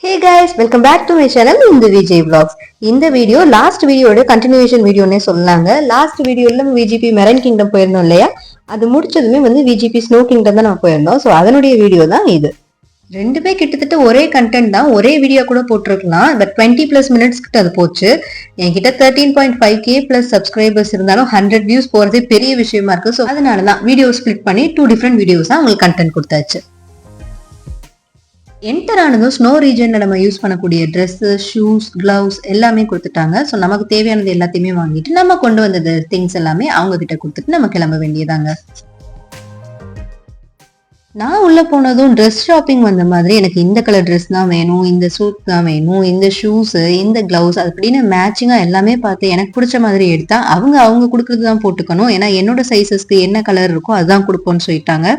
Hey guys, welcome back to my channel in the VJ Vlogs. இந்த video last வீடியோட continuation வீடியோனே சொல்லலாங்க. Last வீடியோல VGP marine kingdom போயிருந்தோம் இல்லையா, அது முடிச்சதுமே விஜிபி ஸ்னோ கிங்டம் தான் நம்ம போயிருந்தோம். ஸோ அதனுடைய வீடியோ தான் இது. ரெண்டுமே கிட்டத்தட்ட ஒரே கண்டென்ட் தான், ஒரே வீடியோ கூட போட்டிருக்கலாம். பட் 20+ மினிட்ஸ் கிட்ட அது போச்சு. என்கிட்ட 13.5K பிளஸ் சப்ஸ்கிரைபர்ஸ் இருந்தாலும் 100 வியூஸ் போறதே பெரிய விஷயமா இருக்கு. ஸோ அதனால தான் வீடியோ ஸ்பிளிட் பண்ணி 2 டிஃப்ரெண்ட் வீடியோஸா உங்களுக்கு கண்டென்ட் கொடுத்தாச்சு. என்டர் ஆனதும் ஸ்னோ ரீஜன்ல நம்ம யூஸ் பண்ணக்கூடிய ட்ரெஸ், ஷூஸ், கிளவுஸ் எல்லாமே கொடுத்துட்டாங்க. ஸோ நமக்கு தேவையானது எல்லாத்தையுமே வாங்கிட்டு நம்ம கொண்டு வந்தது திங்ஸ் எல்லாமே அவங்க கிட்ட கொடுத்துட்டு நம்ம கிளம்ப வேண்டியதாங்க. நான் உள்ள போனதும் ட்ரெஸ் ஷாப்பிங் வந்த மாதிரி எனக்கு இந்த கலர் ட்ரெஸ் தான் வேணும், இந்த சூட் தான் வேணும், இந்த ஷூஸ், இந்த கிளவுஸ் அப்படின்னு மேட்சிங்கா எல்லாமே பார்த்து எனக்கு பிடிச்ச மாதிரி எடுத்தா அவங்க கொடுக்கறது தான் போட்டுக்கணும். ஏன்னா என்னோட சைஸஸ்க்கு என்ன கலர் இருக்கோ அதுதான் கொடுப்போம்னு சொல்லிட்டாங்க.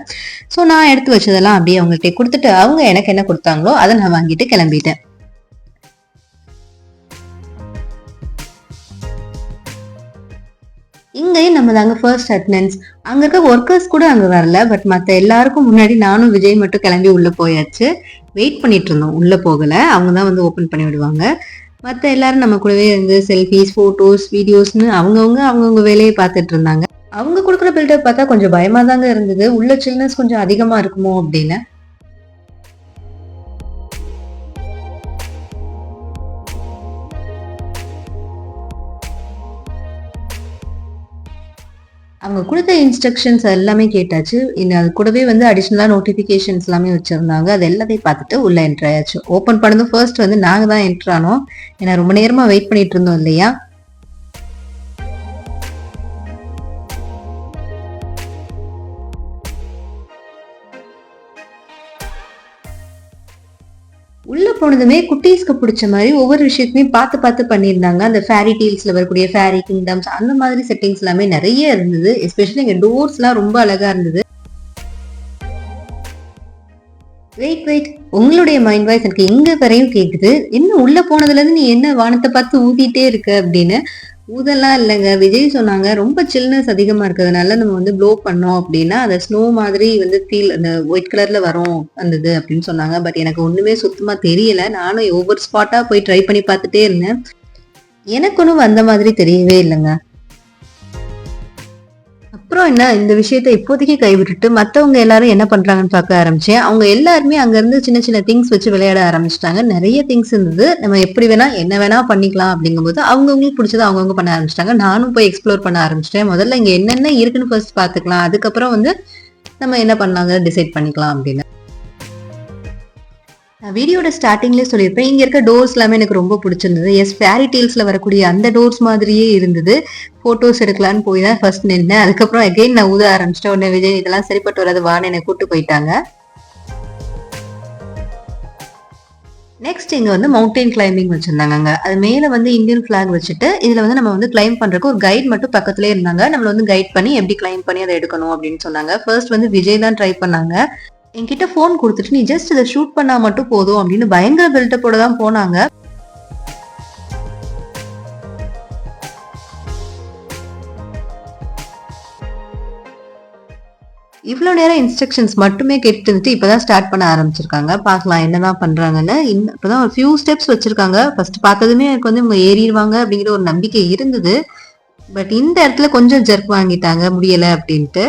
ஸோ நான் எடுத்து வச்சதெல்லாம் அப்படியே அவங்கள்ட்ட கொடுத்துட்டு அவங்க எனக்கு என்ன கொடுத்தாங்களோ அதை நான் வாங்கிட்டு கிளம்பிட்டேன். இங்கேயும் நம்ம தாங்க ஃபர்ஸ்ட் அட்டெண்டன்ஸ். அங்க இருக்க ஒர்க்கர்ஸ் கூட அங்க வரல. பட் மத்த எல்லாருக்கும் முன்னாடி நானும் விஜய் மட்டும் கிளம்பி உள்ள போயாச்சு. வெயிட் பண்ணிட்டு இருந்தோம், உள்ள போகல. அவங்க தான் ஓபன் பண்ணி விடுவாங்க. மத்த எல்லாரும் நம்ம கூடவே இருந்து செல்ஃபிஸ், போட்டோஸ், வீடியோஸ்னு அவங்கவுங்க வேலையை பார்த்துட்டு இருந்தாங்க. அவங்க கொடுக்குற பில்டப் பார்த்தா கொஞ்சம் பயமா தாங்க இருந்தது. உள்ள சில்னஸ் கொஞ்சம் அதிகமா இருக்குமோ அப்படின்னு. அவங்க கொடுத்த இன்ஸ்ட்ரக்ஷன்ஸ் எல்லாமே கேட்டாச்சு. இன்னும் அது கூடவே அடிஷ்னலா நோட்டிபிகேஷன்ஸ் எல்லாமே வச்சிருந்தாங்க. அது எல்லாத்தையும் பார்த்துட்டு உள்ள என்ட்ரு ஆயாச்சு. ஓப்பன் பண்ணதும் ஃபர்ஸ்ட் நாங்க தான் என்ட்ரு ஆனோம். ஏன்னா ரொம்ப நேரமா வெயிட் பண்ணிட்டு இருந்தோம் இல்லையா. உள்ள போனதுமே குட்டீஸ்க்கு பிடிச்ச மாதிரி ஒவ்வொரு விஷயத்தையும் பார்த்து பண்ணியிருந்தாங்க. அந்த ஃபேரி டீல்ஸ்ல வரக்கூடிய ஃபேரி கிங்டம்ஸ் அந்த மாதிரி செட்டிங்ஸ் எல்லாமே நிறைய இருந்தது. எஸ்பெஷலி இங்க டோர்ஸ் எல்லாம் ரொம்ப அழகா இருந்தது. வெயிட் உங்களுடைய மைண்ட் வாய்ஸ் எனக்கு எங்க வரையும் கேக்குது. இன்னும் உள்ள போனதுல இருந்து நீ என்ன வானத்தை பார்த்து ஊதிட்டே இருக்க அப்படின்னு. ஊதெல்லாம் இல்லைங்க. விஜய் சொன்னாங்க ரொம்ப சில்னஸ் அதிகமா இருக்கிறதுனால நம்ம ப்ளோ பண்ணோம் அப்படின்னா அந்த ஸ்னோ மாதிரி ஃபீல் அந்த ஒயிட் கலர்ல வரும் வந்தது அப்படின்னு சொன்னாங்க. பட் எனக்கு ஒண்ணுமே சுத்தமா தெரியல. நானும் ஒவ்வொரு ஸ்பாட்டா போய் ட்ரை பண்ணி பார்த்துட்டே இருந்தேன். எனக்கு ஒன்றும் வந்த மாதிரி தெரியவே இல்லைங்க. அப்புறம் என்ன, இந்த விஷயத்த இப்போதைக்கு கைவிட்டுட்டு மத்தவங்க எல்லாரும் என்ன பண்றாங்கன்னு பார்க்க ஆரம்பிச்சேன். அவங்க எல்லாருமே அங்க இருந்து சின்ன திங்ஸ் வச்சு விளையாட ஆரம்பிச்சிட்டாங்க. நிறைய திங்ஸ் இருந்தது. நம்ம எப்படி வேணா என்ன வேணா பண்ணிக்கலாம் அப்படிங்கும்போது அவங்கவுங்களுக்கு பிடிச்சது அவங்கவுங்க பண்ண ஆரம்பிச்சிட்டாங்க. நானும் போய் எக்ஸ்ப்ளோர் பண்ண ஆரம்பிச்சிட்டேன். முதல்ல இங்க என்னென்ன இருக்குன்னு ஃபர்ஸ்ட் பாத்துக்கலாம், அதுக்கப்புறம் நம்ம என்ன பண்ணலாங்க டிசைட் பண்ணிக்கலாம் அப்படின்னு. நான் வீடியோட ஸ்டார்டிங்லேயே சொல்லியிருப்பேன், இங்க இருக்க டோர்ஸ் எல்லாமே எனக்கு ரொம்ப பிடிச்சிருந்தது. எஸ், ஃபேரி டீல்ஸ்ல வரக்கூடிய அந்த டோர்ஸ் மாதிரியே இருந்தது. போட்டோஸ் எடுக்கலான்னு போய் தான் ஃபர்ஸ்ட் நின்னேன். அதுக்கப்புறம் அகைன் நான் ஊத ஆரம்பிச்சிட்டேன். உடனே விஜய் இதெல்லாம் சரிப்பட்டு வராது வான்னு என்னை கூட்டு போயிட்டாங்க. நெக்ஸ்ட் இங்க மவுண்டைன் கிளைம்பிங் வச்சிருந்தாங்க. அது மேல இந்தியன் பிளாக் வச்சுட்டு இதுல நம்ம கிளைம் பண்றதுக்கு ஒரு கைட் மட்டும் பக்கத்துலேயே இருந்தாங்க. நம்மள கைட் பண்ணி எப்படி கிளைம் பண்ணி அதை எடுக்கணும் அப்படின்னு சொன்னாங்க. ஃபர்ஸ்ட் விஜய் தான் ட்ரை பண்ணாங்க. என்கிட்ட போன் கொடுத்துட்டு நீ ஜஸ்ட் இதை ஷூட் பண்ணா மட்டும் போதும் அப்படின்னு பயங்கர பில்டப்போட தான் போனாங்க. இவ்வளவு நேரம் இன்ஸ்ட்ரக்ஷன்ஸ் மட்டுமே கேட்டு இருந்துட்டு இப்பதான் ஸ்டார்ட் பண்ண ஆரம்பிச்சிருக்காங்க. பாக்கலாம் என்னதான் பண்றாங்கன்னு. இப்பதான் ஒரு ஃபியூ ஸ்டெப்ஸ் வச்சிருக்காங்க. ஃபர்ஸ்ட் பார்த்ததுமே எனக்கு இவங்க ஏறிடுவாங்க அப்படிங்கிற ஒரு நம்பிக்கை இருந்தது. பட் இந்த இடத்துல கொஞ்சம் ஜர்க் வாங்கிட்டாங்க, முடியல அப்படின்ட்டு.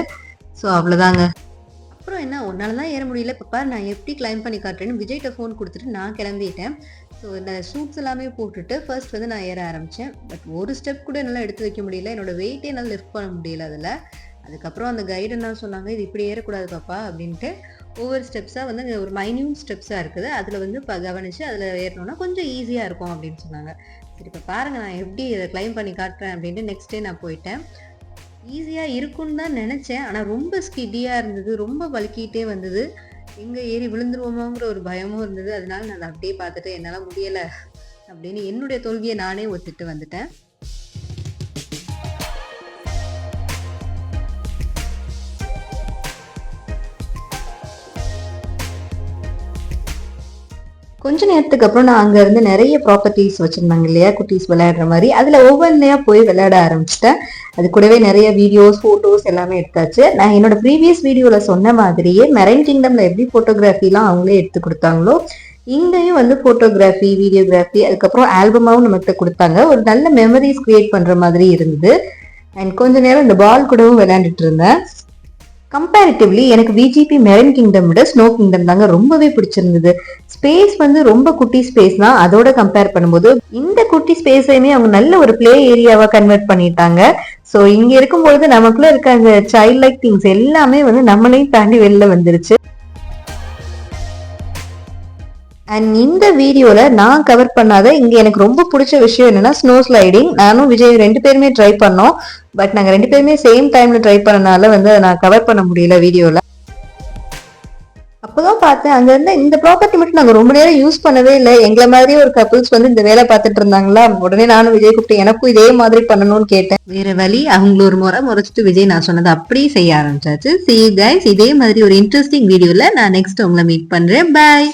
ஸோ அவ்வளவுதாங்க. அப்புறம் என்ன, உன்னாலதான் ஏற முடியல பாப்பா, நான் எப்படி கிளைம் பண்ணி காட்டுறேன்னு விஜய்கிட்ட ஃபோன் கொடுத்துட்டு நான் கிளம்பிட்டேன். ஸோ இந்த ஷூட்ஸ் எல்லாமே போட்டுட்டு ஃபர்ஸ்ட் நான் ஏற ஆரம்பிச்சேன். பட் ஒரு ஸ்டெப் கூட என்னால் எடுத்து வைக்க முடியல. என்னோட வெயிட்டே என்னால் லிஃப்ட் பண்ண முடியல அதில். அதுக்கப்புறம் அந்த கைடு என்ன சொன்னாங்க, இது இப்படி ஏறக்கூடாது பாப்பா அப்படின்ட்டு ஒவ்வொரு ஸ்டெப்ஸாக ஒரு மைன்யூட் ஸ்டெப்ஸாக இருக்குது, அதில் கவனிச்சு அதில் ஏறணும்னா கொஞ்சம் ஈஸியாக இருக்கும் அப்படின்னு சொன்னாங்க. சரி இப்போ பாருங்க நான் எப்படி இதை கிளைம் பண்ணி காட்டுறேன் அப்படின்ட்டு நெக்ஸ்ட் டே நான் போயிட்டேன். ஈஸியா இருக்குன்னு தான் நினைச்சேன். ஆனா ரொம்ப ஸ்கிடியா இருந்தது, ரொம்ப வலிக்கிட்டே வந்தது. எங்க ஏறி விழுந்துருவோமோங்கிற ஒரு பயமும் இருந்தது. அதனால நான் அப்படியே பார்த்துட்டு என்னால முடியல அப்படின்னு என்னுடைய தோல்வியை நானே ஒத்துட்டு வந்துட்டேன். கொஞ்ச நேரத்துக்கு அப்புறம் நான் அங்க இருந்து நிறைய ப்ராப்பர்ட்டிஸ் வச்சிருந்தாங்க இல்லையா, குட்டீஸ் விளையாடுற மாதிரி. அதுல ஒவ்வொன்றையா போய் விளையாட ஆரம்பிச்சிட்டேன். அது கூடவே நிறைய வீடியோஸ், போட்டோஸ் எல்லாமே எடுத்தாச்சு. நான் என்னோட ப்ரீவியஸ் வீடியோல சொன்ன மாதிரியே மெரைன் கிங்டம்ல எப்படி போட்டோகிராஃபிலாம் அவங்களே எடுத்து கொடுத்தாங்களோ இங்கேயும் வந்து போட்டோகிராஃபி, வீடியோகிராஃபி, அதுக்கப்புறம் ஆல்பமாவும் நமக்கு கொடுத்தாங்க. ஒரு நல்ல மெமரிஸ் கிரியேட் பண்ற மாதிரி இருந்தது. அண்ட் கொஞ்ச நேரம் இந்த பால் கூடவும் விளையாண்டுட்டு இருந்தேன். கம்பேரிட்டிவ்லி எனக்கு விஜிபி மெரின் கிங்டம் விட ஸ்னோ கிங்டம் தாங்க ரொம்பவே பிடிச்சிருந்தது. ஸ்பேஸ் வந்து ரொம்ப குட்டி ஸ்பேஸ் தான். அதோட கம்பேர் பண்ணும்போது இந்த குட்டி ஸ்பேஸையுமே அவங்க நல்ல ஒரு பிளே ஏரியாவா கன்வெர்ட் பண்ணிட்டாங்க. ஸோ இங்க இருக்கும்பொழுது நமக்குள்ள இருக்க அந்த சைல்ட் லைக் திங்ஸ் எல்லாமே வந்து நம்மளையும் தாண்டி வெளில வந்துருச்சு. அண்ட் இந்த வீடியோல நான் கவர் பண்ணாத இங்க எனக்கு ரொம்ப பிடிச்ச விஷயம் என்னன்னா ஸ்னோ ஸ்லைடிங். நானும் விஜய் 2 பேருமே ட்ரை பண்ணோம். பட் நாங்க 2 பேருமே சேம் டைம்ல ட்ரை பண்ணனால வந்து நான் கவர் பண்ண முடியல வீடியோல. அப்பதான் பார்த்தேன் அங்க இருந்த இந்த ப்ராப்பர்ட்டி மட்டும் நாங்க ரொம்ப நேரம் யூஸ் பண்ணவே இல்லை. எங்களை மாதிரி ஒரு கப்புள்ஸ் வந்து இந்த வேலை பார்த்துட்டு இருந்தாங்களா. உடனே நானும் விஜய் கூப்பிட்டு எனக்கும் இதே மாதிரி பண்ணணும்னு கேட்டேன். வேற வழி அவங்கள ஒரு முறை முறைச்சிட்டு விஜய் நான் சொன்னதை அப்படியே செய்ய ஆரம்பிச்சாச்சு. See you guys, இதே மாதிரி ஒரு இன்ட்ரெஸ்டிங் வீடியோல நான் நெக்ஸ்ட் உங்களை மீட் பண்றேன். பை.